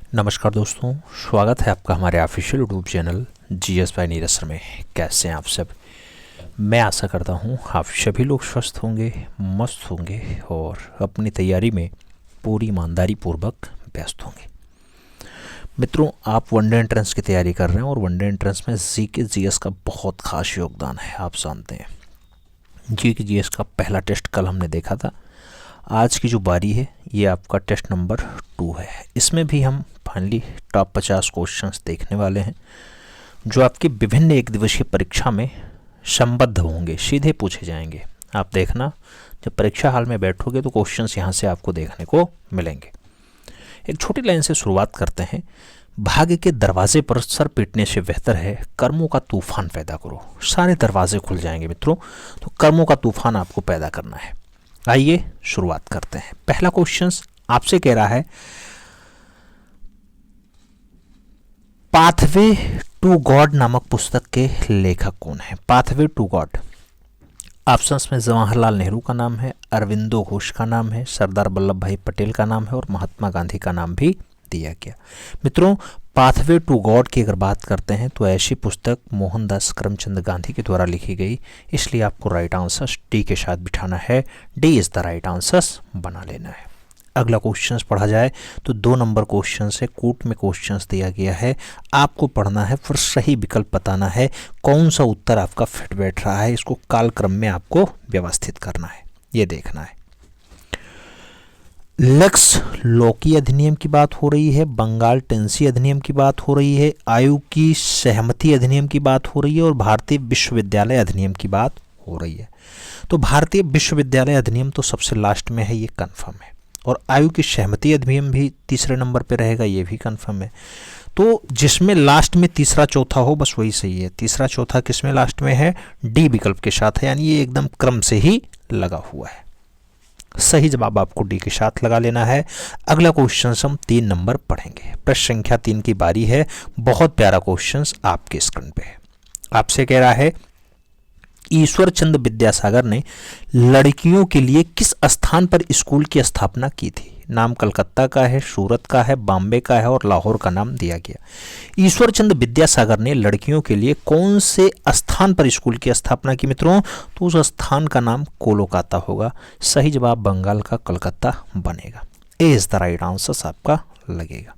नमस्कार दोस्तों, स्वागत है आपका हमारे official YouTube channel GS bye Neeraj sir में। कैसे हैं आप सब? मैं आशा करता हूँ आप सभी लोग स्वस्थ होंगे, मस्त होंगे और अपनी तैयारी में पूरी ईमानदारी पूर्वक व्यस्त होंगे। मित्रों, आप वनडे एंट्रेंस की तैयारी कर रहे हैं और वनडे एंट्रेंस में जीके जीएस का बहुत खास योगदान है। आप जानते हैं जीके जीएस का पहला टेस्ट कल हमने देखा था। आज की जो बारी है ये आपका टेस्ट नंबर 2 है। इसमें भी हम फाइनली टॉप 50 क्वेश्चंस देखने वाले हैं जो आपकी विभिन्न एक दिवसीय परीक्षा में संबद्ध होंगे, सीधे पूछे जाएंगे। आप देखना, जब परीक्षा हाल में बैठोगे तो क्वेश्चंस यहाँ से आपको देखने को मिलेंगे। एक छोटी लाइन से शुरुआत करते हैं। भाग्य के दरवाजे पर सर पीटने से बेहतर है कर्मों का तूफान पैदा करो। सारे दरवाजे खुल जाएंगे मित्रों, तो कर्मों का तूफान आपको पैदा करना है। आइए शुरुआत करते हैं। पहला क्वेश्चन आपसे कह रहा है, पाथवे टू गॉड नामक पुस्तक के लेखक कौन है? पाथवे टू गॉड, ऑप्शंस में जवाहरलाल नेहरू का नाम है, अरविंदो घोष का नाम है, सरदार वल्लभ भाई पटेल का नाम है और महात्मा गांधी का नाम भी दिया गया। मित्रों, पाथवे टू गॉड की अगर बात करते हैं तो ऐसी पुस्तक मोहनदास करमचंद गांधी के द्वारा लिखी गई, इसलिए आपको राइट आंसर डी के साथ बिठाना है। D is the right answer बना लेना है। अगला क्वेश्चन पढ़ा जाए तो 2 नंबर क्वेश्चन से कूट में क्वेश्चन दिया गया है। आपको पढ़ना है, फिर सही विकल्प बताना है, कौन सा उत्तर आपका फिट बैठ रहा है। इसको कालक्रम में आपको व्यवस्थित करना है, ये देखना है। लक्स लॉकी अधिनियम की बात हो रही है, बंगाल टेंसी अधिनियम की बात हो रही है, आयु की सहमति अधिनियम की बात हो रही है और भारतीय विश्वविद्यालय अधिनियम की बात हो रही है। तो भारतीय विश्वविद्यालय अधिनियम तो सबसे लास्ट में है, ये कन्फर्म है, और आयु की सहमति अधिनियम भी तीसरे नंबर पे रहेगा, ये भी कन्फर्म है। तो जिसमें लास्ट में तीसरा चौथा हो बस वही सही है। तीसरा चौथा किसमें लास्ट में है? डी विकल्प के साथ है, यानी ये एकदम क्रम से ही लगा हुआ है। सही जवाब आपको डी के साथ लगा लेना है। अगला क्वेश्चन हम 3 नंबर पढ़ेंगे। प्रश्न संख्या 3 की बारी है। बहुत प्यारा क्वेश्चन आपके स्क्रीन पे है। आपसे कह रहा है, ईश्वर चंद्र विद्यासागर ने लड़कियों के लिए किस स्थान पर स्कूल की स्थापना की थी? नाम कलकत्ता का है, सूरत का है, बॉम्बे का है और लाहौर का नाम दिया गया। ईश्वर चंद्र विद्यासागर ने लड़कियों के लिए कौन से स्थान पर स्कूल की स्थापना की मित्रों? तो उस स्थान का नाम कोलकाता होगा। सही जवाब बंगाल का कलकत्ता बनेगा। ए इज द राइट आंसर आपका लगेगा।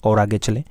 और आगे चलें,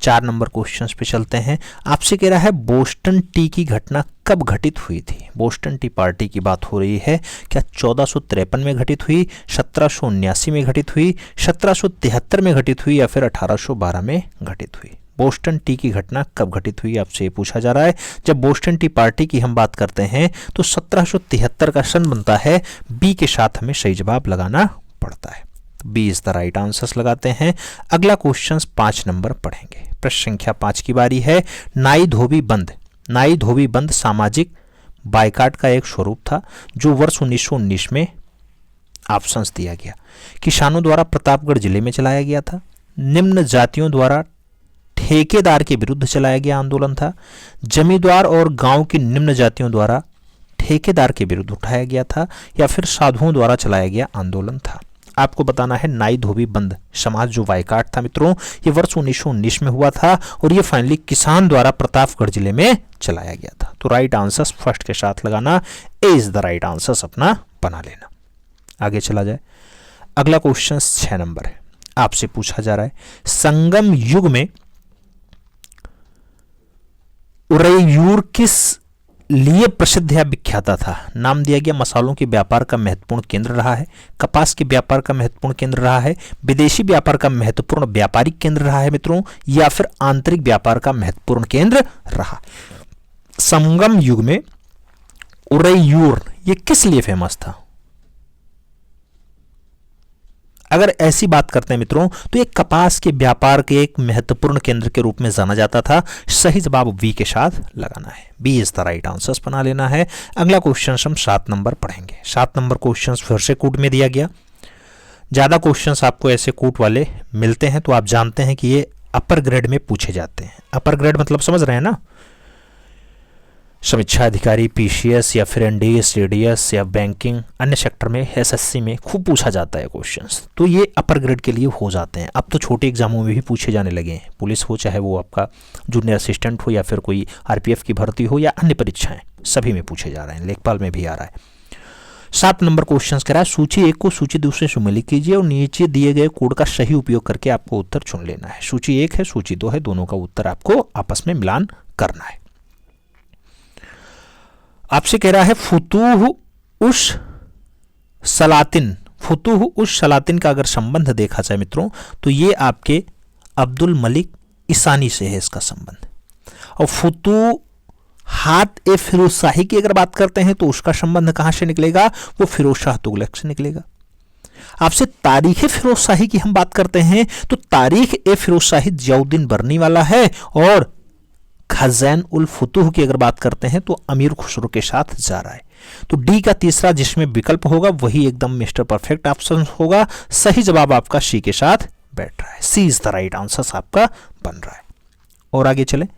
4 नंबर क्वेश्चन पे चलते हैं। आपसे कह रहा है, बोस्टन टी की घटना कब घटित हुई थी? बोस्टन टी पार्टी की बात हो रही है। क्या 1453 में घटित हुई, 1779 में घटित हुई, 1773 में घटित हुई या फिर 1812 में घटित हुई? बोस्टन टी की घटना कब घटित हुई आपसे पूछा जा रहा है। जब बोस्टन टी पार्टी की हम बात करते हैं तो 1773 का सन बनता है। बी के साथ हमें सही जवाब लगाना पड़ता है। B is the right answers लगाते हैं। अगला क्वेश्चन 5 नंबर पढ़ेंगे। प्रश्न संख्या 5 की बारी है। नाई धोबी बंद। नाई धोबी बंद सामाजिक बायकाट का एक स्वरूप था जो वर्ष 1919 में ऑप्शंस दिया गया। किसानों द्वारा प्रतापगढ़ जिले में चलाया गया था, निम्न जातियों द्वारा ठेकेदार के विरुद्ध चलाया गया आंदोलन था, जमींदार और गांव की निम्न जातियों द्वारा ठेकेदार के विरुद्ध उठाया गया था या फिर साधुओं द्वारा चलाया गया आंदोलन था। आपको बताना है नाई धोबी बंद समाज जो बायकाट था मित्रों, ये वर्ष 1919 में हुआ था और ये फाइनली किसान द्वारा प्रतापगढ़ जिले में चलाया गया था। तो राइट आंसर फर्स्ट के साथ लगाना, ए इज द राइट आंसर अपना बना लेना। आगे चला जाए। अगला क्वेश्चन 6 नंबर है। आपसे पूछा जा रहा है, संगम युग में उरैयूर किस लिए प्रसिद्ध या विख्याता था? नाम दिया गया मसालों के व्यापार का महत्वपूर्ण केंद्र रहा है, कपास के व्यापार का महत्वपूर्ण केंद्र रहा है, विदेशी व्यापार का महत्वपूर्ण व्यापारिक केंद्र रहा है मित्रों, या फिर आंतरिक व्यापार का महत्वपूर्ण केंद्र रहा। संगम युग में उरैयूर ये किस लिए फेमस था? अगर ऐसी बात करते हैं मित्रों तो एक कपास के व्यापार के एक महत्वपूर्ण केंद्र के रूप में जाना जाता था। सही जवाब बी के साथ लगाना है। B is the right answer बना लेना है। अगला क्वेश्चन हम 7 नंबर पढ़ेंगे। 7 नंबर क्वेश्चन फिर से कूट में दिया गया। ज्यादा क्वेश्चंस आपको ऐसे कूट वाले मिलते हैं तो आप जानते हैं कि ये अपर ग्रेड में पूछे जाते हैं। अपर ग्रेड मतलब समझ रहे हैं ना? समीक्षा अधिकारी, पीसीएस या फिर एनडीएस, एडीएस या बैंकिंग, अन्य सेक्टर में एसएससी में खूब पूछा जाता है क्वेश्चंस, तो ये अपर ग्रेड के लिए हो जाते हैं। अब तो छोटे एग्जामों में भी पूछे जाने लगे हैं, पुलिस हो चाहे वो आपका जूनियर असिस्टेंट हो या फिर कोई आरपीएफ की भर्ती हो या अन्य परीक्षाएं, सभी में पूछे जा रहे हैं। लेखपाल में भी आ रहा है। 7 नंबर क्वेश्चन कह रहा है सूची 1 को सूची दूसरे से मिलित कीजिए और नीचे दिए गए कोड का सही उपयोग करके आपको उत्तर चुन लेना है। सूची 1 है, सूची 2 है, दोनों का उत्तर आपको आपस में मिलान करना है। आपसे कह रहा है फुतूह उस सलातिन, फुतूह उस सलातिन का अगर संबंध देखा जाए मित्रों तो ये आपके अब्दुल मलिक ईसानी से है इसका संबंध। और फुतूह हाथ ए फिरोज शाही की अगर बात करते हैं तो उसका संबंध कहां से निकलेगा, वो फिरोज शाह तुगलक से निकलेगा। आपसे तारीख फिरोज शाही की हम बात करते हैं तो तारीख ए फिरोज शाही जियाउद्दीन बरनी वाला है, और खज़ैन उल फुतूह की अगर बात करते हैं तो अमीर खुसरो के साथ जा रहा है। तो डी का तीसरा जिसमें विकल्प होगा वही एकदम मिस्टर परफेक्ट ऑप्शन होगा। सही जवाब आपका सी के साथ बैठ रहा है। सी इज द राइट आंसर आपका बन रहा है। और आगे चले,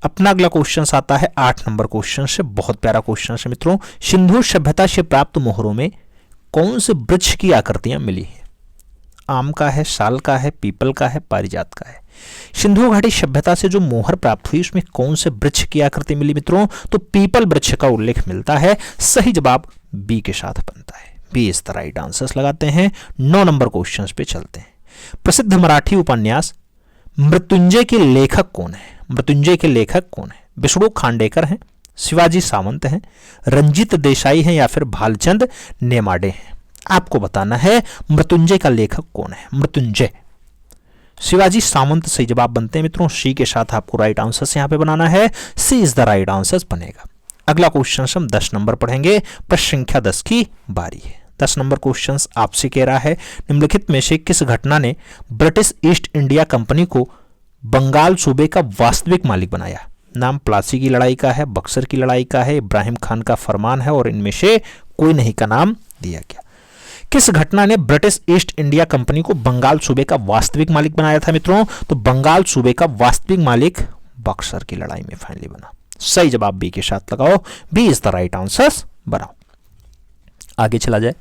अपना अगला क्वेश्चन आता है 8 नंबर क्वेश्चन से। बहुत प्यारा क्वेश्चन है मित्रों। सिंधु सभ्यता से प्राप्त मोहरों में कौन से वृक्ष की आकृतियां मिली है? आम का है, साल का है, पीपल का है, पारिजात का है। सिंधु घाटी सभ्यता से जो मोहर प्राप्त हुई उसमें कौन से वृक्ष की आकृति मिली मित्रों? तो पीपल वृक्ष का उल्लेख मिलता है। सही जवाब बी के साथ बनता है। B is the right answer लगाते हैं। 9 नंबर क्वेश्चन पे चलते हैं। प्रसिद्ध मराठी उपन्यास मृत्युंजय के लेखक कौन है? मृत्युंजय के लेखक कौन है? विष्णु खांडेकर हैं, शिवाजी सावंत हैं, रंजीत देसाई हैं या फिर भालचंद नेमाडे हैं? आपको बताना है मृत्युंजय का लेखक कौन है। मृत्युंजय शिवाजी सावंत सही जवाब बनते हैं मित्रों। सी के साथ आपको राइट आंसर यहां पे बनाना है। सी इज द राइट आंसर बनेगा। अगला क्वेश्चन हम 10 नंबर पढ़ेंगे। प्रश्न संख्या 10 की बारी है। 10 नंबर क्वेश्चन आपसे कह रहा है निम्नलिखित में से किस घटना ने ब्रिटिश ईस्ट इंडिया कंपनी को बंगाल सूबे का वास्तविक मालिक बनाया? नाम प्लासी की लड़ाई का है, बक्सर की लड़ाई का है, इब्राहिम खान का फरमान है, और इनमें से कोई नहीं का नाम दिया गया। किस घटना ने ब्रिटिश ईस्ट इंडिया कंपनी को बंगाल सूबे का वास्तविक मालिक बनाया था मित्रों? तो बंगाल सूबे का वास्तविक मालिक बक्सर की लड़ाई में फाइनली बना। सही जवाब बी के साथ लगाओ। B is the right answer बनाओ। आगे चला जाए।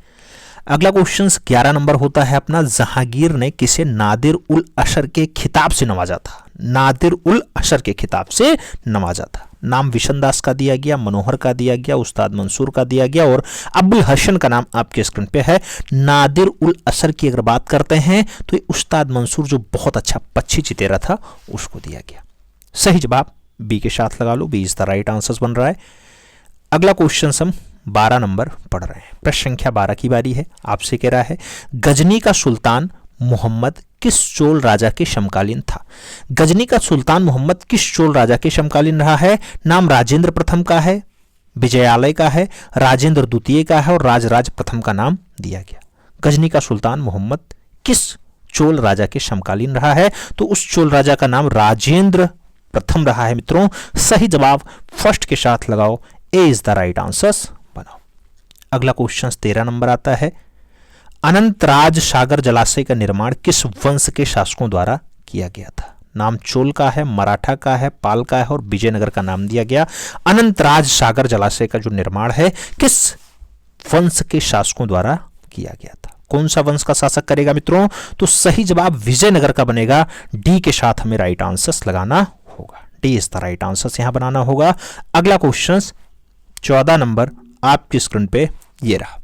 अगला क्वेश्चन 11 नंबर होता है अपना। जहांगीर ने किसे नादिर उल अशर के खिताब से नवाजा था? नादिर उल अशर के खिताब से नवाजा था। नाम विशन दास का दिया गया, मनोहर का दिया गया, उस्ताद मंसूर का दिया गया, और अबुल हसन का नाम आपके स्क्रीन पे है। नादिर उल अशर की अगर बात करते हैं तो ये उस्ताद मंसूर जो बहुत अच्छा पक्षी चितेरा था उसको दिया गया। सही जवाब बी के साथ लगा लो। B is the right answer बन रहा है। अगला क्वेश्चन हम 12 नंबर पढ़ रहे हैं। प्रश्न संख्या 12 की बारी है। आपसे कह रहा है गजनी का सुल्तान मोहम्मद किस चोल राजा के समकालीन था? गजनी का सुल्तान मोहम्मद किस चोल राजा के समकालीन रहा है? नाम राजेंद्र प्रथम का है, विजयालय का है, राजेंद्र द्वितीय का है, और राजराज प्रथम का नाम दिया गया। गजनी का सुल्तान मोहम्मद किस चोल राजा के समकालीन रहा है? तो उस चोल राजा का नाम राजेंद्र प्रथम रहा है मित्रों। सही जवाब फर्स्ट के साथ लगाओ। ए इज द राइट आंसर बनाओ। अगला क्वेश्चन 13 नंबर आता है। अनंतराज सागर जलाशय का निर्माण किस वंश के शासकों द्वारा किया गया था? नाम चोल का है, मराठा का है, पाल का है, और विजयनगर का नाम दिया गया। अनंतराज सागर जलाशय का जो निर्माण है किस वंश के शासकों द्वारा किया गया था? कौन सा वंश का शासक करेगा मित्रों? तो सही जवाब विजयनगर का बनेगा। डी के साथ हमें राइट आंसर लगाना होगा। D is the right answer यहां बनाना होगा। अगला क्वेश्चन 14 नंबर आपकी स्क्रीन पे ये रहा।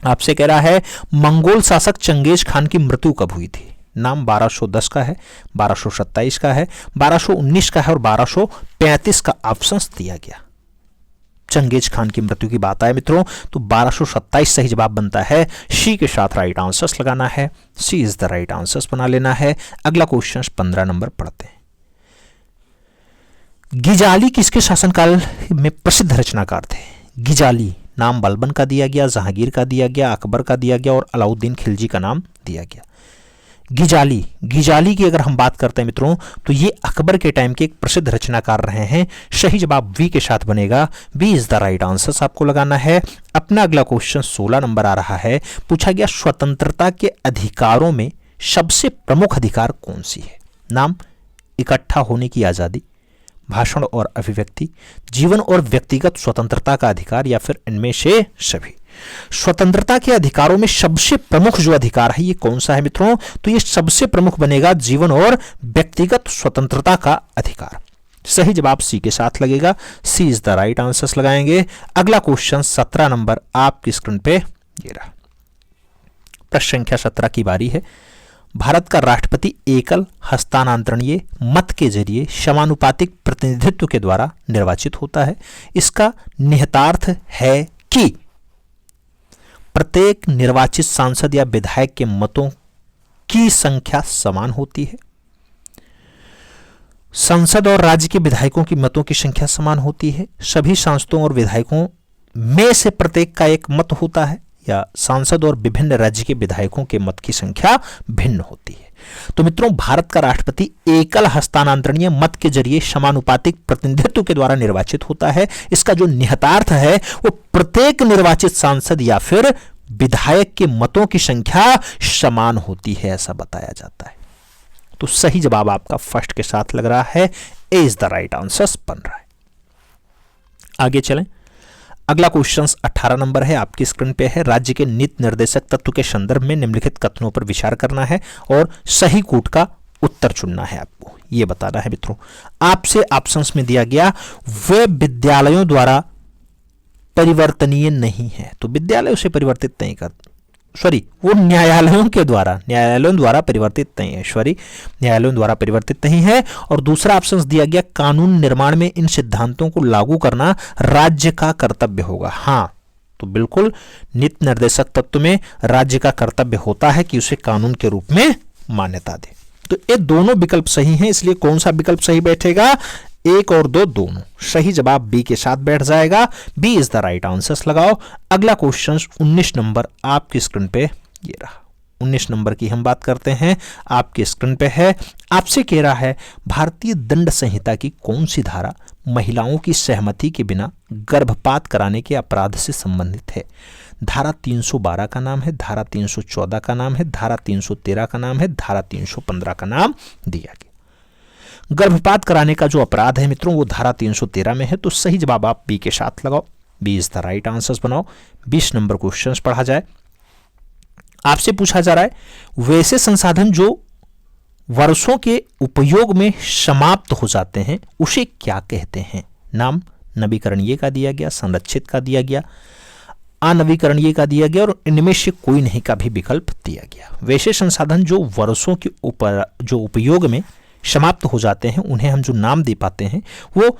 आपसे कह रहा है मंगोल शासक चंगेज खान की मृत्यु कब हुई थी? नाम 1210 का है, 1227 का है, 1219 का है, और 1235 का ऑप्शन दिया गया। चंगेज खान की मृत्यु की बात आए मित्रों तो 1227 सही जवाब बनता है। सी के साथ राइट आंसर लगाना है। सी इज द राइट आंसर बना लेना है। अगला क्वेश्चन 15 नंबर पढ़ते हैं। गिजाली किसके शासनकाल में प्रसिद्ध रचनाकार थे? गिजाली नाम बलबन का दिया गया, जहांगीर का दिया गया, अकबर का दिया गया, और अलाउद्दीन खिलजी का नाम दिया गया। गिजाली की अगर हम बात करते हैं मित्रों तो ये अकबर के टाइम के एक प्रसिद्ध रचनाकार रहे हैं। सही जवाब वी के साथ बनेगा। B is the right answer आपको लगाना है। अपना अगला क्वेश्चन 16 नंबर आ रहा है। पूछा गया स्वतंत्रता के अधिकारों में सबसे प्रमुख अधिकार कौन सी है? नाम इकट्ठा होने की आजादी, भाषण और अभिव्यक्ति, जीवन और व्यक्तिगत स्वतंत्रता का अधिकार, या फिर इनमें से सभी। स्वतंत्रता के अधिकारों में सबसे प्रमुख जो अधिकार है ये कौन सा है मित्रों? तो ये सबसे प्रमुख बनेगा जीवन और व्यक्तिगत स्वतंत्रता का अधिकार। सही जवाब सी के साथ लगेगा, सी इज द राइट आंसर लगाएंगे। अगला क्वेश्चन 17 नंबर आपकी स्क्रीन पे ये रहा। प्रश्न संख्या 17 की बारी है। भारत का राष्ट्रपति एकल हस्तांतरणीय मत के जरिए समानुपातिक प्रतिनिधित्व के द्वारा निर्वाचित होता है। इसका निहितार्थ है कि प्रत्येक निर्वाचित सांसद या विधायक के मतों की संख्या समान होती है। संसद और राज्य के विधायकों की मतों की संख्या समान होती है। सभी सांसदों और विधायकों में से प्रत्येक का एक मत होता है, या सांसद और विभिन्न राज्य के विधायकों के मत की संख्या भिन्न होती है। तो मित्रों, भारत का राष्ट्रपति एकल हस्तांतरणीय मत के जरिए समानुपातिक प्रतिनिधित्व के द्वारा निर्वाचित होता है। इसका जो निहितार्थ है वो प्रत्येक निर्वाचित सांसद या फिर विधायक के मतों की संख्या समान होती है, ऐसा बताया जाता है। तो सही जवाब आपका फर्स्ट के साथ लग रहा है, ए इज द राइट आंसर बन रहा है। आगे चलें। अगला क्वेश्चन 18 नंबर है, आपकी स्क्रीन पे है। राज्य के नीति निर्देशक तत्व के संदर्भ में निम्नलिखित कथनों पर विचार करना है और सही कूट का उत्तर चुनना है। आपको यह बताना है मित्रों। आपसे ऑप्शंस में दिया गया वे विद्यालयों द्वारा परिवर्तनीय नहीं है, तो विद्यालयों से परिवर्तित नहीं कर, सॉरी वो न्यायालयों द्वारा परिवर्तित नहीं है, न्यायालयों द्वारा परिवर्तित नहीं है। और दूसरा ऑप्शन दिया गया कानून निर्माण में इन सिद्धांतों को लागू करना राज्य का कर्तव्य होगा। हाँ, तो बिल्कुल नीति निर्देशक तत्व में राज्य का कर्तव्य होता है कि उसे कानून के रूप में मान्यता दे। तो ये दोनों विकल्प सही हैं, इसलिए कौन सा विकल्प सही बैठेगा? 1 और 2 दोनों। सही जवाब बी के साथ बैठ जाएगा, B is the right answer लगाओ। अगला क्वेश्चन 19 नंबर आपकी स्क्रीन पे ये रहा। 19 नंबर की हम बात करते हैं, आपकी स्क्रीन पे है। आपसे कह रहा है भारतीय दंड संहिता की कौन सी धारा महिलाओं की सहमति के बिना गर्भपात कराने के अपराध से संबंधित है? धारा 312 का नाम है, धारा 314 का नाम है, धारा 313 का नाम है, धारा 315 का नाम दिया गया। गर्भपात कराने का जो अपराध है मित्रों वो धारा 313 में है, तो सही जवाब आप बी के साथ लगाओ, B is the right answer बनाओ। 20 नंबर क्वेश्चन पढ़ा जाए। आपसे पूछा जा रहा है वैसे संसाधन जो वर्षों के उपयोग में समाप्त हो जाते हैं उसे क्या कहते हैं? नाम नवीकरणीय का दिया गया, संरक्षित का दिया गया, अनवीकरणीय का दिया गया और इनमें से कोई नहीं का भी विकल्प दिया गया। वैसे संसाधन जो वर्षों के ऊपर जो उपयोग में समाप्त हो जाते हैं उन्हें हम जो नाम दे पाते हैं वो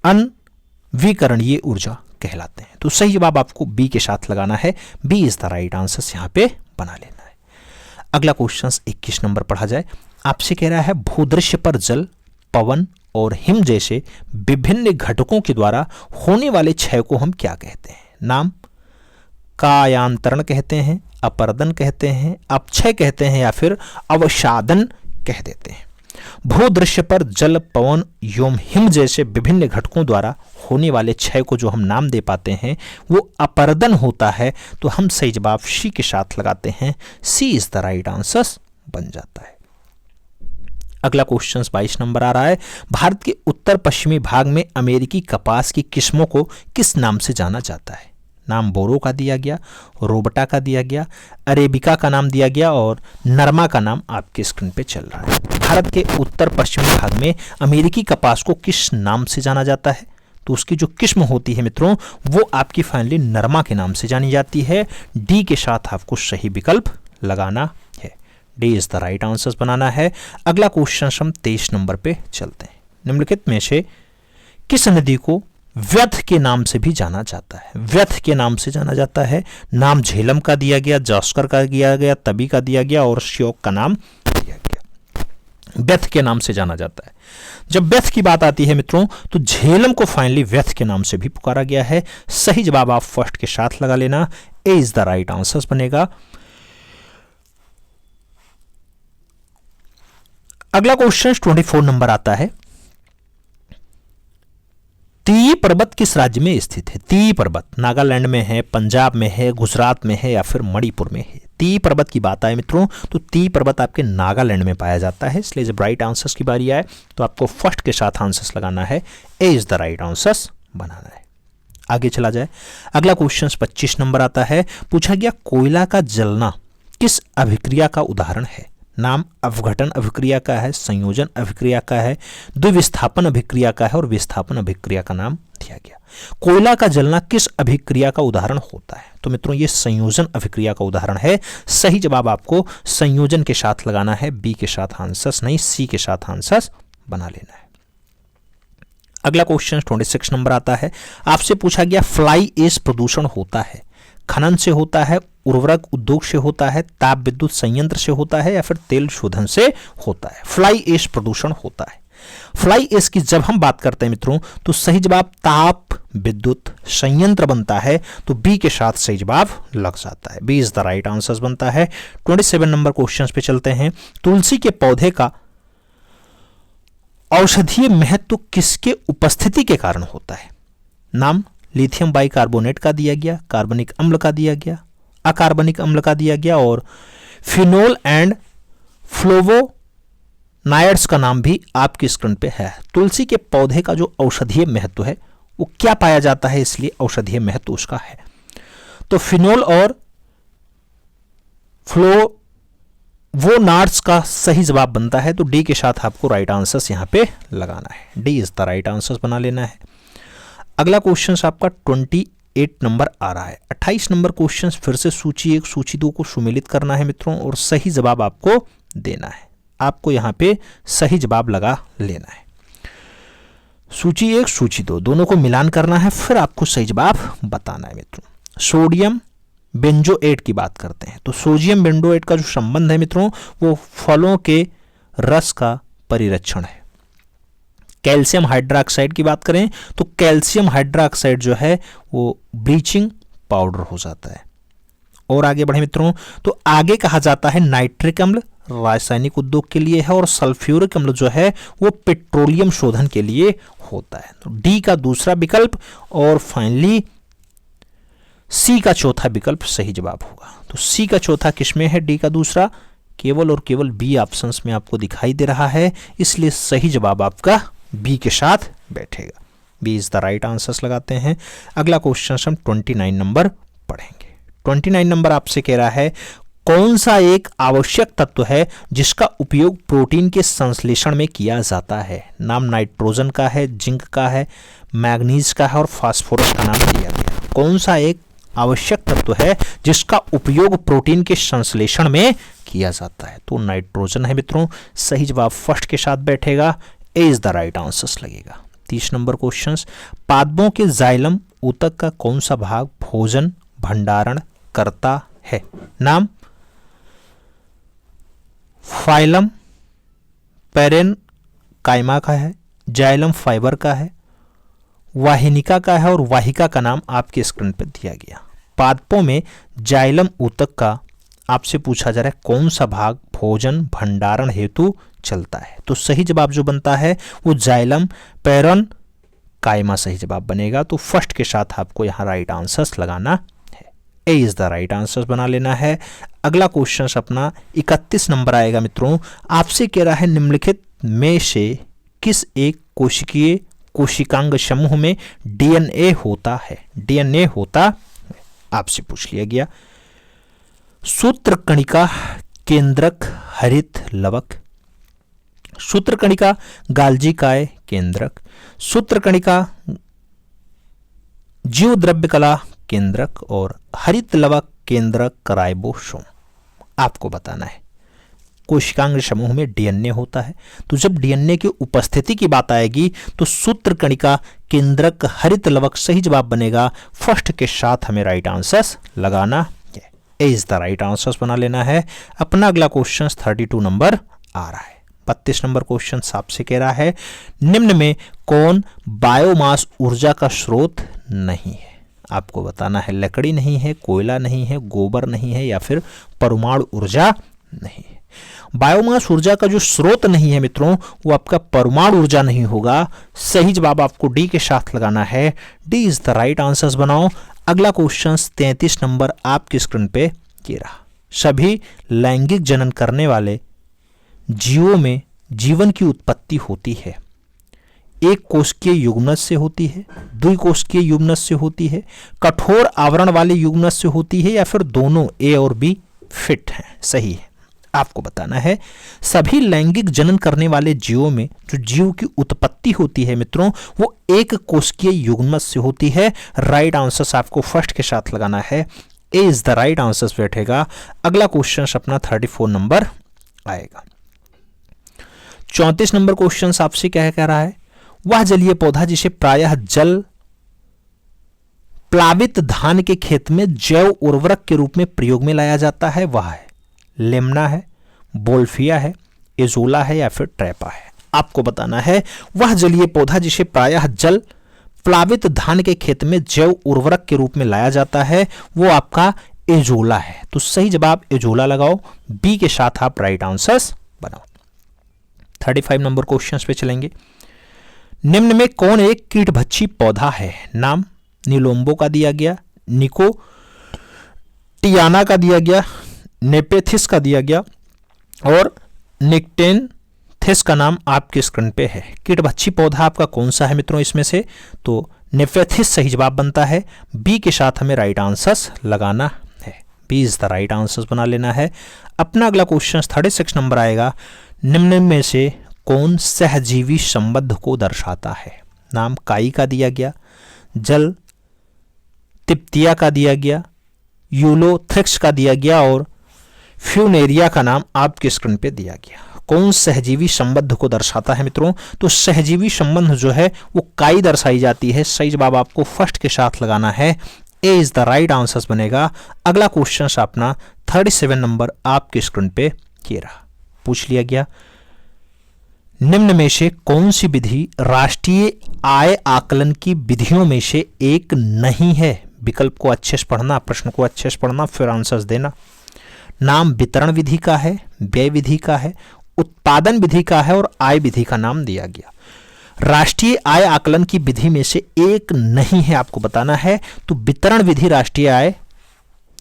अनवीकरणीय ऊर्जा कहलाते हैं। तो सही जवाब आपको बी के साथ लगाना है, B is the right answer यहां पे बना लेना है। अगला क्वेश्चन 21 नंबर पढ़ा जाए। आपसे कह रहा है भूदृश्य पर जल, पवन और हिम जैसे विभिन्न घटकों के द्वारा होने वाले क्षय को हम क्या कहते हैं? नाम कायांतरण कहते हैं, अपरदन कहते हैं, अपक्षय कहते हैं या फिर अवसादन कह देते हैं। भूदृश्य पर जल, पवन एवं हिम जैसे विभिन्न घटकों द्वारा होने वाले क्षय को जो हम नाम दे पाते हैं वो अपरदन होता है, तो हम सही जवाब सी के साथ लगाते हैं, सी इज द राइट आंसर बन जाता है। अगला क्वेश्चन 22 नंबर आ रहा है। भारत के उत्तर पश्चिमी भाग में अमेरिकी कपास की किस्मों को किस नाम से जाना जाता है? नाम बोरो का दिया गया, रोबटा का दिया गया, अरेबिका का नाम दिया गया और नरमा का नाम आपके स्क्रीन पे चल रहा है। भारत के उत्तर पश्चिमी भाग में अमेरिकी कपास को किस नाम से जाना जाता है? तो उसकी जो किस्म होती है मित्रों वो आपकी फाइनली नरमा के नाम से जानी जाती है। डी के साथ आपको सही विकल्प लगाना है, D is the right answer बनाना है। अगला क्वेश्चन हम 23 नंबर पे चलते हैं। निम्नलिखित में से किस नदी को व्यथ के नाम से भी जाना जाता है? व्यथ के नाम से जाना जाता है। नाम झेलम का दिया गया, जास्कर का दिया गया, तबी का दिया गया और श्योक का नाम दिया गया। व्यथ के नाम से जाना जाता है। जब व्यथ की बात आती है मित्रों तो झेलम को फाइनली व्यथ के नाम से भी पुकारा गया है। सही जवाब आप फर्स्ट के साथ लगा लेना, ए इज द राइट आंसर बनेगा। अगला क्वेश्चन 24 नंबर आता है। ती पर्वत किस राज्य में स्थित है? ती पर्वत नागालैंड में है, पंजाब में है, गुजरात में है या फिर मणिपुर में है? ती पर्वत की बात आए मित्रों तो ती पर्वत आपके नागालैंड में पाया जाता है। इसलिए जब राइट आंसर्स की बारी आए तो आपको फर्स्ट के साथ आंसर्स लगाना है, ए इज द राइट आंसर्स बनाना है। आगे चला जाए, अगला क्वेश्चन 25 नंबर आता है। पूछा गया कोयला का जलना किस अभिक्रिया का उदाहरण है? नाम अपघटन अभिक्रिया का है, संयोजन अभिक्रिया का है, द्विविस्थापन अभिक्रिया का है और विस्थापन अभिक्रिया का नाम दिया गया। कोयला का जलना किस अभिक्रिया का उदाहरण होता है? तो मित्रों ये संयोजन अभिक्रिया का उदाहरण है। सही जवाब आपको संयोजन के साथ लगाना है, बी के साथ आंसर्स नहीं, सी के साथ आंसर्स बना लेना है। अगला क्वेश्चन 26 नंबर आता है। आपसे पूछा गया फ्लाई ऐश प्रदूषण होता है, खनन से होता है, उर्वरक उद्योग से होता है, ताप विद्युत संयंत्र से होता है या फिर तेल शोधन से होता है? फ्लाई ऐश प्रदूषण होता है। फ्लाई ऐश की जब हम बात करते हैं मित्रों तो सही जवाब ताप विद्युत संयंत्र बनता है, तो बी के साथ सही जवाब लग जाता है, B is the right answer बनता है। 27 नंबर क्वेश्चन पे चलते हैं। तुलसी के पौधे का औषधीय महत्व किसके उपस्थिति के कारण होता है? नाम लिथियम बाइकार्बोनेट का दिया गया, कार्बनिक अम्ल का दिया गया, अकार्बनिक अम्ल का दिया गया और फिनोल एंड फ्लोवोनाइड्स का नाम भी आपकी स्क्रीन पे है। तुलसी के पौधे का जो औषधीय महत्व है वो क्या पाया जाता है, इसलिए औषधीय महत्व उसका है। तो फिनोल और फ्लोवोनाइड्स का सही जवाब बनता है, तो डी के साथ आपको राइट आंसर्स यहां पे लगाना है, D is the right answers बना लेना है। अगला क्वेश्चन आपका 28 नंबर आ रहा है। 28 नंबर क्वेश्चन फिर से सूची 1 सूची 2 को सुमेलित करना है मित्रों और सही जवाब आपको देना है। आपको यहां पे सही जवाब लगा लेना है। सूची 1 सूची 2 दोनों को मिलान करना है, फिर आपको सही जवाब बताना है मित्रों। सोडियम बेंजोएट की बात करते हैं तो सोडियम बेंजोएट का जो संबंध है मित्रों वो फलों के रस का परिरक्षण है। कैल्शियम हाइड्रोक्साइड की बात करें तो कैल्शियम हाइड्रोक्साइड जो है वो ब्लीचिंग पाउडर हो जाता है। और आगे बढ़े मित्रों तो आगे कहा जाता है नाइट्रिक अम्ल रासायनिक उद्योग के लिए है और सल्फ्यूरिक अम्ल जो है वो पेट्रोलियम शोधन के लिए होता है। तो डी का दूसरा विकल्प और फाइनली सी का चौथा विकल्प सही जवाब होगा। तो सी का चौथा किसमें है, डी का दूसरा, केवल और केवल बी ऑप्शंस में आपको दिखाई दे रहा है, इसलिए सही जवाब आपका बी के साथ बैठेगा, B is the right answers लगाते हैं। अगला क्वेश्चन हम 29 नंबर पढ़ेंगे। 29 नंबर आपसे कह रहा है कौन सा एक आवश्यक तत्व है जिसका उपयोग प्रोटीन के संश्लेषण में किया जाता है? नाम नाइट्रोजन का है, जिंक का है, मैग्नीज का है और फास्फोरस का नाम दिया गया। कौन सा एक आवश्यक तत्व है जिसका उपयोग प्रोटीन के संश्लेषण में किया जाता है? तो नाइट्रोजन है मित्रों, सही जवाब फर्स्ट के साथ बैठेगा, ए इज द राइट आंसर्स लगेगा। 30 नंबर क्वेश्चन पादपों के जाइलम ऊतक का कौन सा भाग भोजन भंडारण करता है? नाम फाइलम पैरेनकाइमा का है, जाइलम फाइबर का है, वाहिनिका का है और वाहिका का नाम आपके स्क्रीन पर दिया गया। पादपों में जाइलम ऊतक का आपसे पूछा जा रहा है कौन सा भाग भोजन भंडारण हेतु चलता है? तो सही जवाब जो बनता है वो जाइलम पैरेनकाइमा सही जवाब बनेगा। तो फर्स्ट के साथ आपको यहां राइट आंसर्स लगाना है, ए इज द राइट आंसर्स बना लेना है। अगला क्वेश्चन अपना 31 नंबर आएगा मित्रों। आपसे कह रहा है निम्नलिखित में से किस एक कोशिकीय कोशिकांग समूह में डीएनए होता है? डीएनए होता आपसे पूछ लिया गया। सूत्रकणिका केंद्रक हरित लवक, सूत्रकणिका गाल्जी काय केंद्रक, सूत्रकणिका जीव द्रव्य कला केंद्रक और हरित लवक केंद्रक राइबोसोम। आपको बताना है कोशिकांग समूह में डीएनए होता है, तो जब डीएनए की उपस्थिति की बात आएगी तो सूत्रकणिका केंद्रक हरित लवक सही जवाब बनेगा। फर्स्ट के साथ हमें राइट आंसर्स लगाना है, ए इज द राइट आंसर्स बना लेना है। अपना अगला क्वेश्चन 32 नंबर आ रहा है। 32 नंबर क्वेश्चन आपसे कह रहा है निम्न में कौन बायोमास ऊर्जा का स्रोत नहीं है? आपको बताना है लकड़ी नहीं है, कोयला नहीं है, गोबर नहीं है या फिर परमाणु ऊर्जा नहीं है। बायोमास ऊर्जा का जो स्रोत नहीं है मित्रों वो आपका परमाणु ऊर्जा नहीं होगा। सही जवाब आपको डी के साथ लगाना है, D is the right answers बनाओ। अगला क्वेश्चन 33 नंबर आपकी स्क्रीन पे ये रहा। सभी लैंगिक जनन करने वाले जीवों में जीवन की उत्पत्ति होती है? एक कोशिकीय युग्मनज से होती है, द्विकोशिकीय युग्मनज से होती है, कठोर आवरण वाले युग्मनज से होती है, या फिर दोनों ए और बी फिट हैं? सही है, आपको बताना है सभी लैंगिक जनन करने वाले जीवों में जो जीव की उत्पत्ति होती है मित्रों वो एक कोशिकीय युग्मनज से होती है। राइट आंसर आपको फर्स्ट के साथ लगाना है, ए इज द राइट आंसर बैठेगा। अगला क्वेश्चन अपना 34 नंबर आएगा। 34 नंबर क्वेश्चन आपसे क्या कह रहा है? वह जलीय पौधा जिसे प्रायः जल प्लावित धान के खेत में जैव उर्वरक के रूप में प्रयोग में लाया जाता है वह है लेमना है, बोल्फिया है, एजोला है, या फिर ट्रैपा है? आपको बताना है वह जलीय पौधा जिसे प्रायः जल प्लावित धान के खेत में जैव उर्वरक के रूप में लाया जाता है वो आपका एजोला है। तो सही जवाब एजोला लगाओ, बी के साथ आप राइट आंसर्स बनाओ। 35 नंबर क्वेश्चन पे चलेंगे। निम्न में कौन एक कीटभक्षी पौधा है? नाम नीलोम्बो का दिया गया, निको टियाना का दिया गया, नेपेथिस का दिया गया और निक्टेनथिस का नाम आपके स्क्रीन पे है। कीटभक्षी पौधा आपका कौन सा है मित्रों इसमें से? तो नेपेथिस सही जवाब बनता है, बी के साथ हमें राइट आंसर्स लगाना है, B is the right answers बना लेना है। अपना अगला क्वेश्चन 36 नंबर आएगा। निम्न में से कौन सहजीवी संबंध को दर्शाता है? नाम काई का दिया गया, जल तिप्तिया का दिया गया, यूलोथ्रिक्स का दिया गया और फ्यूनेरिया का नाम आपके स्क्रीन पे दिया गया। कौन सहजीवी संबंध को दर्शाता है मित्रों? तो सहजीवी संबंध जो है वो काई दर्शाई जाती है। सही जवाब आपको फर्स्ट के साथ लगाना है, ए इज द राइट आंसर बनेगा। अगला क्वेश्चन अपना 37 नंबर आपके स्क्रीन पे ये रहा, पूछ लिया गया। निम्न में से कौन सी विधि राष्ट्रीय आय आकलन की विधियों में से एक नहीं है? विकल्प को अच्छे से पढ़ना, प्रश्न को अच्छे से पढ़ना, फिर आंसर्स देना। नाम वितरण विधि का है, व्यय विधि का है, उत्पादन विधि का है और आय विधि का नाम दिया गया। राष्ट्रीय आय आकलन की विधि में से एक नहीं है आपको बताना है, तो वितरण विधि राष्ट्रीय आय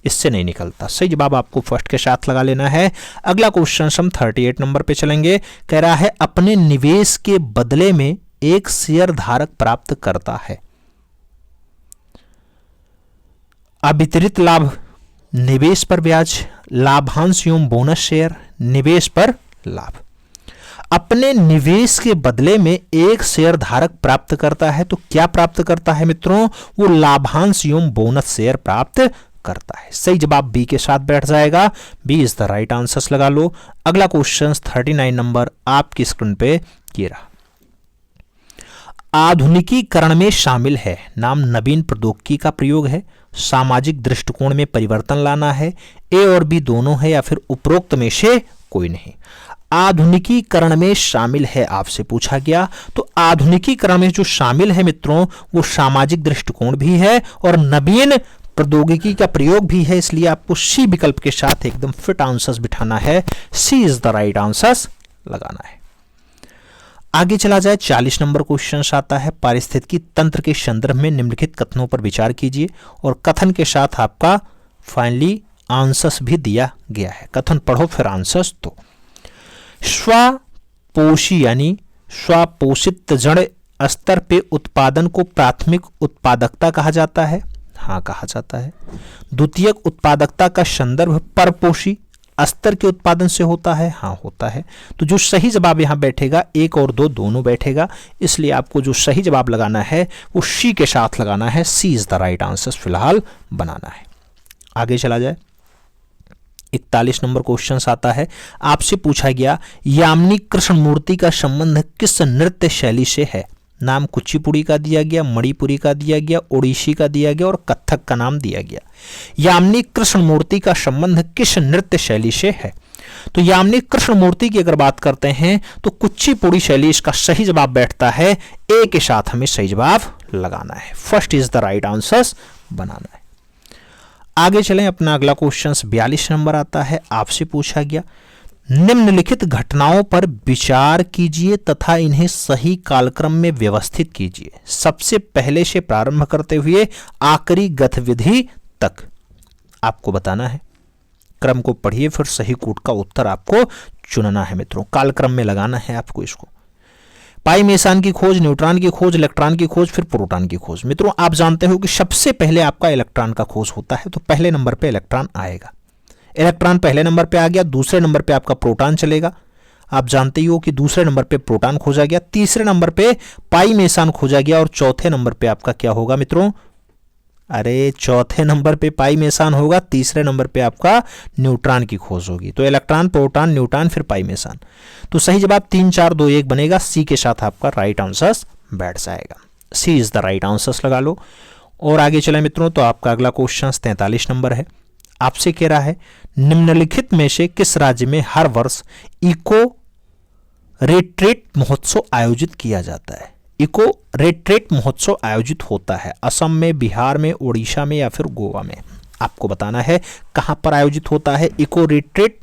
इससे नहीं निकलता। सही जवाब आपको फर्स्ट के साथ लगा लेना है। अगला क्वेश्चन हम 38 नंबर पे चलेंगे। कह रहा है अपने निवेश के बदले में एक शेयर धारक प्राप्त करता है अवितरित लाभ, निवेश पर ब्याज, लाभांश एवं बोनस शेयर, निवेश पर लाभ। अपने निवेश के बदले में एक शेयर धारक प्राप्त करता है, तो क्या प्राप्त करता है मित्रों? वो लाभांश एवं बोनस शेयर प्राप्त करता है। सही जवाब बी के साथ बैठ जाएगा, B is the right answer लगा लो। अगला क्वेश्चन 39 नंबर आपकी स्क्रीन पे ये रहा। आधुनिकीकरण में शामिल है, नाम नवीन प्रौद्योगिकी का प्रयोग है, सामाजिक दृष्टिकोण में परिवर्तन लाना है, ए और बी दोनों है, या फिर उपरोक्त में से कोई नहीं। आधुनिकीकरण में शामिल है आपसे पूछा गया, तो आधुनिकीकरण में जो शामिल है मित्रों वो सामाजिक दृष्टिकोण भी है और नवीन प्रौद्योगिकी का प्रयोग भी है, इसलिए आपको सी विकल्प के साथ एकदम फिट आंसर्स बिठाना है, सी इज द राइट आंसर्स लगाना है। आगे चला जाए 40 नंबर क्वेश्चन आता है। पारिस्थितिकी तंत्र के संदर्भ में निम्नलिखित कथनों पर विचार कीजिए और कथन के साथ आपका फाइनली आंसर्स भी दिया गया है। कथन पढ़ो फिर आंसर्स। तो स्वपोषी यानी स्वपोषित जड़ स्तर पे उत्पादन को प्राथमिक उत्पादकता कहा जाता है, हाँ कहा जाता है। द्वितीयक उत्पादकता का संदर्भ परपोषी स्तर के उत्पादन से होता है, हाँ होता है। तो जो सही जवाब यहां बैठेगा, एक और दो दोनों बैठेगा, इसलिए आपको जो सही जवाब लगाना है वो सी के साथ लगाना है, सी इज द राइट आंसर फिलहाल बनाना है। आगे चला जाए 41 नंबर क्वेश्चन आता है। आपसे पूछा गया यामिनी कृष्णमूर्ति का संबंध किस नृत्य शैली से है? नाम कुचिपुड़ी का दिया गया, मणिपुरी का दिया गया, ओडिसी का दिया गया और कथक का नाम दिया गया। यामिनी कृष्णमूर्ति का संबंध किस नृत्य शैली से है? तो यामिनी कृष्णमूर्ति की अगर बात करते हैं तो कुचिपुड़ी शैली इसका सही जवाब बैठता है, ए के साथ हमें सही जवाब लगाना है, first is the right answer बनाना है। आगे चलें, अपना अगला क्वेश्चन 42 नंबर आता है। आपसे पूछा गया निम्नलिखित घटनाओं पर विचार कीजिए तथा इन्हें सही कालक्रम में व्यवस्थित कीजिए, सबसे पहले से प्रारंभ करते हुए आखिरी गतिविधि तक। आपको बताना है क्रम को पढ़िए, फिर सही कूट का उत्तर आपको चुनना है मित्रों, कालक्रम में लगाना है आपको इसको। पाई मेसान की खोज, न्यूट्रॉन की खोज, इलेक्ट्रॉन की खोज, फिर प्रोटॉन की खोज। मित्रों आप जानते हो कि सबसे पहले आपका इलेक्ट्रॉन का खोज होता है, तो पहले नंबर पे इलेक्ट्रॉन आएगा। इलेक्ट्रॉन पहले नंबर पे आ गया, दूसरे नंबर पे आपका प्रोटॉन चलेगा। आप जानते ही हो कि दूसरे नंबर पे प्रोटॉन खोजा गया, तीसरे नंबर पे पाई मेसान खोजा गया, और चौथे नंबर पे आपका क्या होगा मित्रों, अरे चौथे नंबर पे पाई मेसान होगा, तीसरे नंबर पे आपका न्यूट्रॉन की खोज होगी। तो इलेक्ट्रॉन, प्रोटॉन, न्यूट्रॉन, फिर पाई मेसान। तो सही जवाब 3 4 2 1 बनेगा, सी के साथ आपका राइट आंसर बैठ जाएगा। सी इज द राइट आंसर लगा लो। और आगे चले मित्रों, तो आपका अगला क्वेश्चन 43 नंबर है। आपसे कह रहा है निम्नलिखित में से किस राज्य में हर वर्ष इको रेट्रेट महोत्सव आयोजित किया जाता है। इको रेट्रेट महोत्सव आयोजित होता है असम में, बिहार में, उड़ीसा में या फिर गोवा में। आपको बताना है कहां पर आयोजित होता है इको रेट्रेट।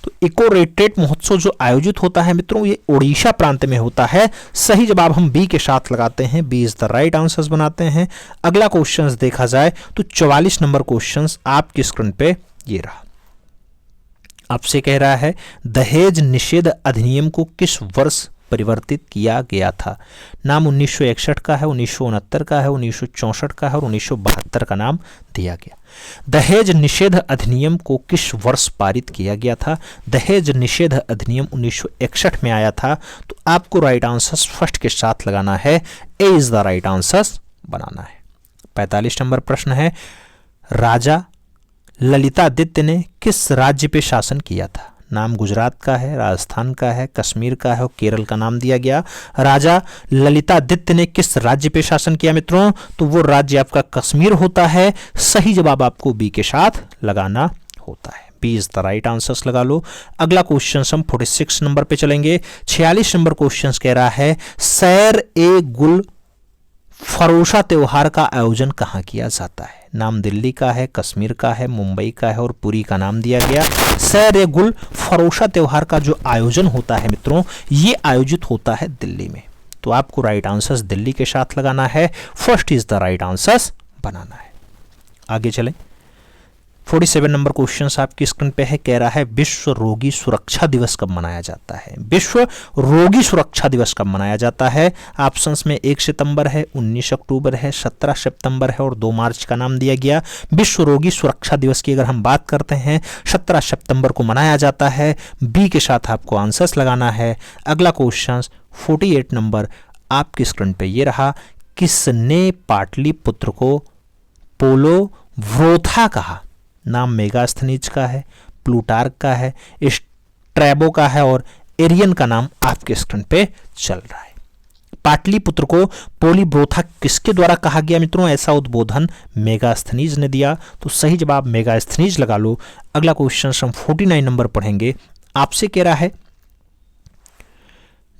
तो इको रेट्रेट महोत्सव जो आयोजित होता है मित्रों, ये उड़ीसा प्रांत में होता है। सही जवाब हम बी के साथ लगाते हैं, B is the right answer बनाते हैं। अगला क्वेश्चन देखा जाए तो 44 नंबर क्वेश्चन आपकी स्क्रीन पे ये रहा। आपसे कह रहा है दहेज निषेध अधिनियम को किस वर्ष परिवर्तित किया गया था। नाम 1961 का है, 1969 का है, 1964 का है और 1972 का नाम दिया गया। दहेज निषेध अधिनियम को किस वर्ष पारित किया गया था। दहेज निषेध अधिनियम 1961 में आया था। तो आपको राइट आंसर फर्स्ट के साथ लगाना है, ए इज द राइट आंसर बनाना है। 45 नंबर प्रश्न है राजा ललितादित्य ने किस राज्य पे शासन किया था। नाम गुजरात का है, राजस्थान का है, कश्मीर का है और केरल का नाम दिया गया। राजा ललितादित्य ने किस राज्य पे शासन किया मित्रों, तो वो राज्य आपका कश्मीर होता है। सही जवाब आपको बी के साथ लगाना होता है, B is the right answer लगा लो। अगला क्वेश्चन हम 46 नंबर पे चलेंगे। 46 नंबर क्वेश्चन कह रहा है सैर ए गुल फरोशा त्योहार का आयोजन कहाँ किया जाता है। नाम दिल्ली का है, कश्मीर का है, मुंबई का है और पुरी का नाम दिया गया। सैर ए गुल फरोशा त्योहार का जो आयोजन होता है मित्रों, ये आयोजित होता है दिल्ली में। तो आपको राइट आंसर दिल्ली के साथ लगाना है, first is the right answer बनाना है। आगे चलें, 47 नंबर क्वेश्चन आपकी स्क्रीन पे है। कह रहा है विश्व रोगी सुरक्षा दिवस कब मनाया जाता है। विश्व रोगी सुरक्षा दिवस कब मनाया जाता है। ऑप्शंस में 1 सितंबर है, 19 अक्टूबर है, 17 सितंबर है और 2 मार्च का नाम दिया गया। विश्व रोगी सुरक्षा दिवस की अगर हम बात करते हैं 17 सितंबर को मनाया जाता है। बी के साथ आपको आंसर्स लगाना है। अगला क्वेश्चन 48 नंबर आपकी स्क्रीन पे ये रहा। किसने पाटलिपुत्र को पोलो व्रोथा कहा। नाम मेगास्थनीज का है, प्लूटार्क का है, स्ट्रैबो का है और एरियन का नाम आपके स्क्रीन पे चल रहा है। पाटलिपुत्र को पोलीब्रोथा किसके द्वारा कहा गया मित्रों, ऐसा उद्बोधन मेगास्थनीज ने दिया। तो सही जवाब मेगास्थनीज लगा लो। अगला क्वेश्चन हम 49 नंबर पढ़ेंगे। आपसे कह रहा है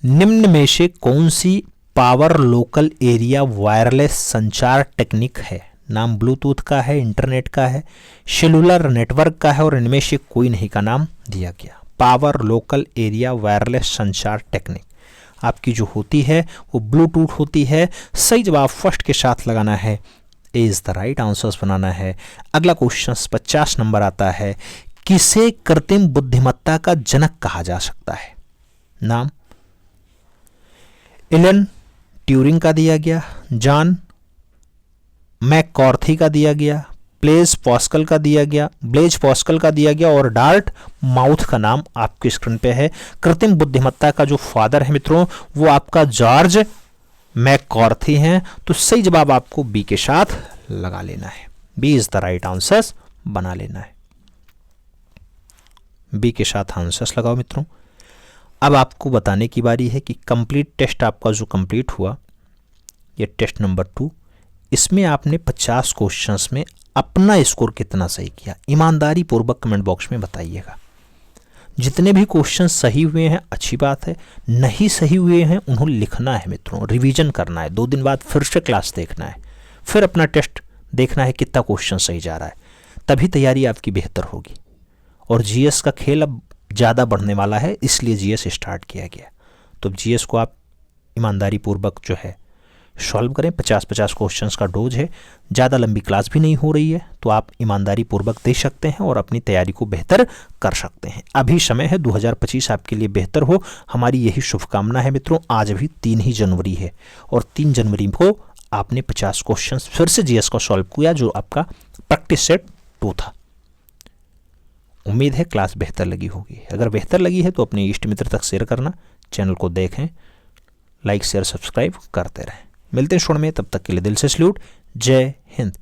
निम्न में से कौन सी पावर लोकल एरिया वायरलेस संचार टेक्निक है। नाम ब्लूटूथ का है, इंटरनेट का है, सेलुलर नेटवर्क का है और इनमें से कोई नहीं का नाम दिया गया। पावर लोकल एरिया वायरलेस संचार टेक्निक आपकी जो होती है वो ब्लूटूथ होती है। सही जवाब फर्स्ट के साथ लगाना है, ए इज द राइट आंसर बनाना है। अगला क्वेश्चन 50 नंबर आता है। किसे कृत्रिम बुद्धिमत्ता का जनक कहा जा सकता है। नाम एलन ट्यूरिंग का दिया गया, जॉन मैककॉर्थी का दिया गया, ब्लेज पास्कल का दिया गया और डार्ट माउथ का नाम आपकी स्क्रीन पे है। कृत्रिम बुद्धिमत्ता का जो फादर है मित्रों वो आपका जॉर्ज मैककॉर्थी हैं। तो सही जवाब आपको बी के साथ लगा लेना है, B is the right answer बना लेना है। बी के साथ आंसर्स लगाओ मित्रों। अब आपको बताने की बारी है कि कंप्लीट टेस्ट आपका जो कंप्लीट हुआ, ये टेस्ट नंबर 2, इसमें आपने 50 क्वेश्चंस में अपना स्कोर कितना सही किया, ईमानदारी पूर्वक कमेंट बॉक्स में बताइएगा। जितने भी क्वेश्चन सही हुए हैं अच्छी बात है, नहीं सही हुए हैं उन्हें लिखना है मित्रों, रिवीजन करना है, 2 दिन बाद फिर से क्लास देखना है, फिर अपना टेस्ट देखना है कितना क्वेश्चन सही जा रहा है, तभी तैयारी आपकी बेहतर होगी। और जीएस का खेल अब ज़्यादा बढ़ने वाला है, इसलिए जीएस स्टार्ट किया गया। तो जीएस को आप ईमानदारी पूर्वक जो है सॉल्व करें। 50-50 क्वेश्चंस का डोज है, ज़्यादा लंबी क्लास भी नहीं हो रही है, तो आप ईमानदारी पूर्वक दे सकते हैं और अपनी तैयारी को बेहतर कर सकते हैं। अभी समय है, 2025 आपके लिए बेहतर हो, हमारी यही शुभकामना है मित्रों। आज अभी 3 ही जनवरी है और 3 जनवरी को आपने 50 क्वेश्चन फिर से जीएस का सॉल्व किया, जो आपका प्रैक्टिस सेट 2 था। उम्मीद है क्लास बेहतर लगी होगी। अगर बेहतर लगी है तो अपने इष्ट मित्र तक शेयर करना, चैनल को देखें, लाइक शेयर सब्सक्राइब करते रहें। मिलते हैं क्षण में, तब तक के लिए दिल से सैल्यूट। जय हिंद।